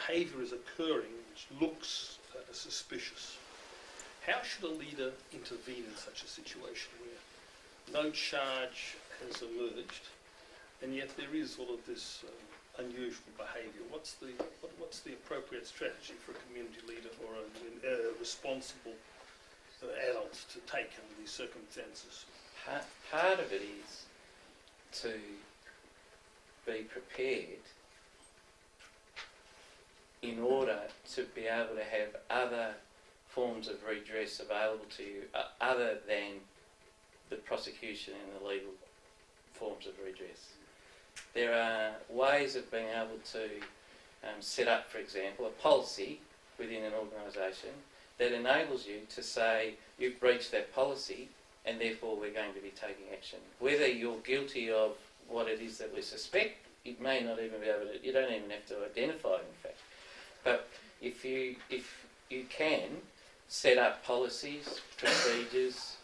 behaviour is occurring which looks suspicious, how should a leader intervene in such a situation where no charge has emerged and yet there is all of this unusual behaviour? What's the appropriate strategy for a community leader or a responsible adult to take under these circumstances? Part of it is to be prepared in order to be able to have other forms of redress available to you other than the prosecution and the legal forms of redress. There are ways of being able to set up, for example, a policy within an organisation that enables you to say you've breached that policy and therefore we're going to be taking action. Whether you're guilty of what it is that we suspect, you may not even be able to, you don't even have to identify it in fact. But if you can set up policies, procedures,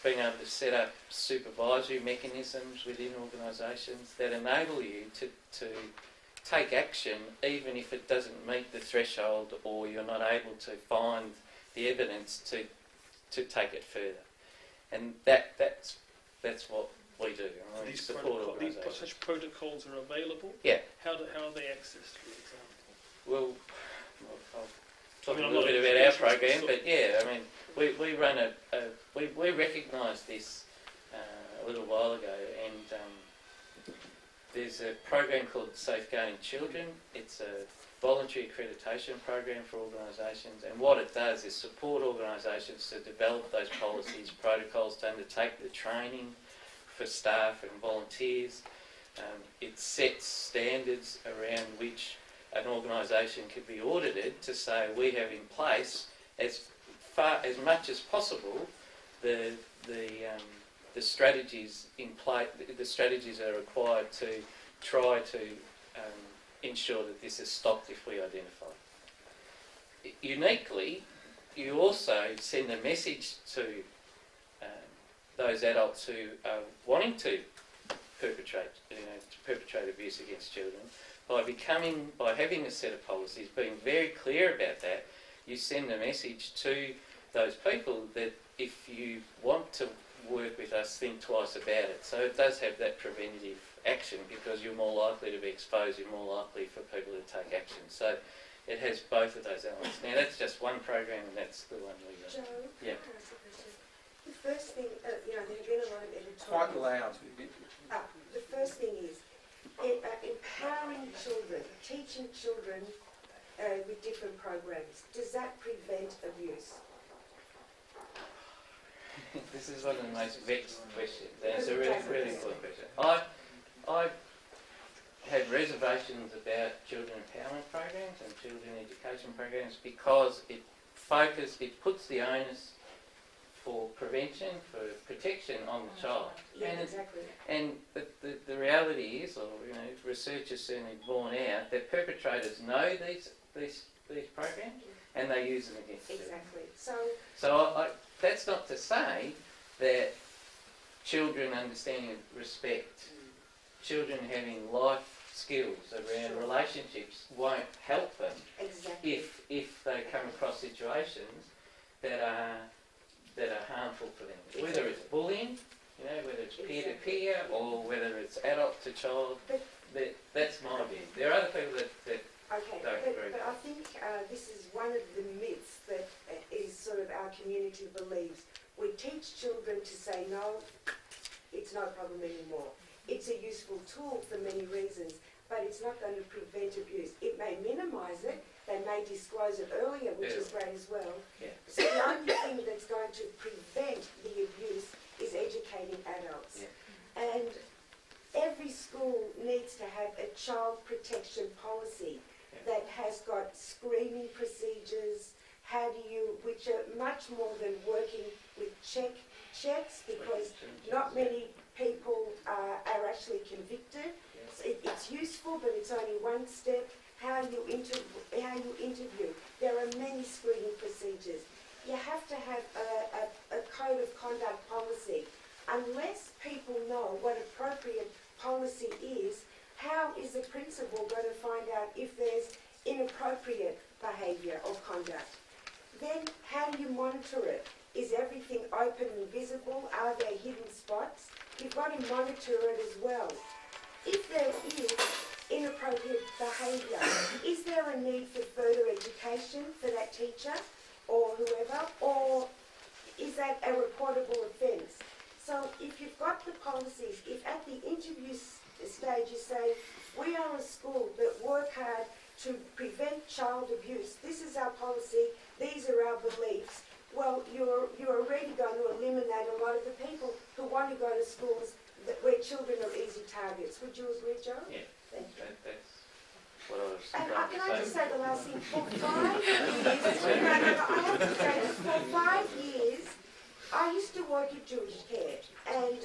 being able to set up supervisory mechanisms within organisations that enable you to take action even if it doesn't meet the threshold or you're not able to find the evidence to take it further. And that's what we do. These support organisations. Such protocols are available? Yeah. How are they accessed, for example? Well, I'll talk a little bit about our program, but yeah, I mean, we run we recognised this a little while ago, and there's a program called Safeguarding Children. It's a voluntary accreditation program for organisations, and what it does is support organisations to develop those policies, protocols, to undertake the training for staff and volunteers. It sets standards around which an organisation could be audited to say we have in place as much as possible the strategies in place. The strategies are required to try to ensure that this is stopped if we identify it. Uniquely, you also send a message to those adults who are wanting to perpetrate abuse against children. By having a set of policies, being very clear about that, you send a message to those people that if you want to work with us, think twice about it. So it does have that preventative action because you're more likely to be exposed, you're more likely for people to take action. So it has both of those elements. Now that's just one program and that's the one we got. Joe, yeah. The first thing, there have been a lot of editorials. Quite loud. The first thing is empowering children, teaching children with different programs. Does that prevent abuse? This is one of the most vexed questions. It's a really, really important question. I have reservations about children empowerment programs and children education programs because it puts the onus for prevention, for protection on the child. Yeah, exactly. And the reality is, or research has certainly borne out, that perpetrators know these programs and they use them against children. Exactly. So that's not to say that children understanding respect, children having life skills around relationships won't help them if they come across situations that are harmful for them. Whether it's bullying, whether it's peer-to-peer or whether it's adult to child, that's my view. There are other people that don't agree. But I think this is one of the myths that is sort of our community believes. We teach children to say no, it's no problem anymore. It's a useful tool for many reasons, but it's not going to prevent abuse. It may minimise it, they may disclose it earlier, which is great as well. Yeah. So the only thing that's going to prevent the abuse is educating adults. Yeah. And every school needs to have a child protection policy that has got screening procedures, which are much more than working with checks, because not many people are actually convicted. So it's useful, but it's only one step. How you interview. There are many screening procedures. You have to have a code of conduct policy. Unless people know what appropriate policy is, how is the principal going to find out if there's inappropriate behaviour or conduct, then how do you monitor it? Is everything open and visible? Are there hidden spots? You've got to monitor it as well. If there is inappropriate behaviour, is there a need for further education for that teacher or whoever, or is that a reportable offence? So if you've got the policies, if at the interview stage you say, we are a school that work hard to prevent child abuse, this is our policy, these are our beliefs, well, you're already going to eliminate a lot of the people who want to go to schools where children are easy targets. Would you agree, Joe? Yeah. Thank you. That's what I was And trying can to I just say. say the last thing? For 5 years, I have to say this, for 5 years, I used to work at Jewish Care, and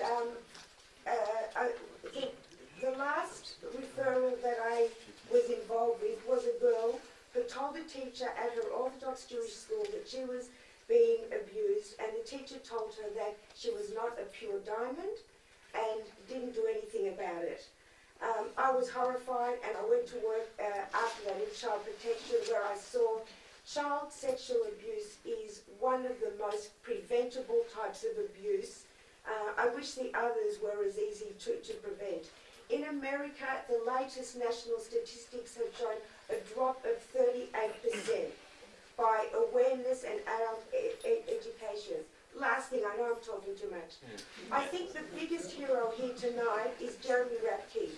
the last referral that I was involved with was a girl who told a teacher at her Orthodox Jewish school that she was being abused, and the teacher told her that she was not a pure diamond and didn't do anything about it. I was horrified, and I went to work after that in child protection, where I saw child sexual abuse is one of the most preventable types of abuse. I wish the others were as easy to prevent. In America, the latest national statistics have shown a drop of 38% by awareness and adult education. Last thing, I know I'm talking too much. I think the biggest hero here tonight is Jeremy Rapke,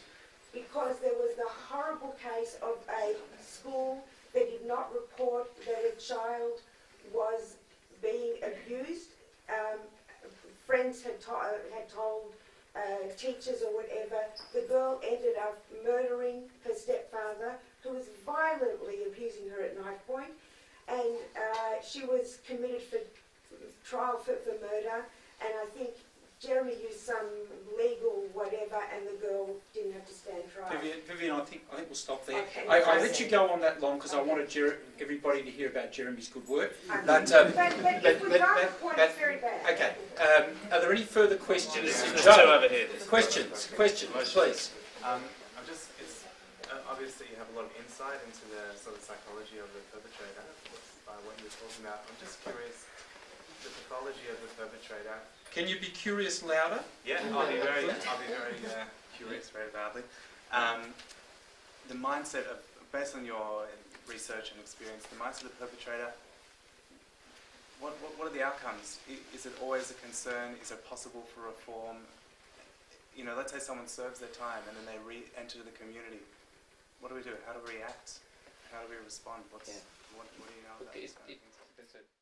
because there was the horrible case of a school that did not report that a child was being abused. Friends had told teachers or whatever. The girl ended up murdering her stepfather, who was violently abusing her at knife point, and she was committed for trial for murder, and I think Jeremy used some legal whatever, and the girl didn't have to stand trial. Vivian, I think we'll stop there. Okay. I let you go on that long because I wanted everybody to hear about Jeremy's good work. Okay. But if we got the point, it's very bad. Okay. Are there any further questions? There's two over here. Questions, please. Obviously you have a lot of insight into the sort of psychology of the perpetrator by what you were talking about. I'm just curious, the pathology of the perpetrator. Can you be curious louder? Yeah, I'll be very curious, very loudly. The mindset of, based on your research and experience, the mindset of the perpetrator. What are the outcomes? Is it always a concern? Is it possible for reform? You know, let's say someone serves their time and then they re-enter the community. What do we do? How do we react? How do we respond? What do you know about that?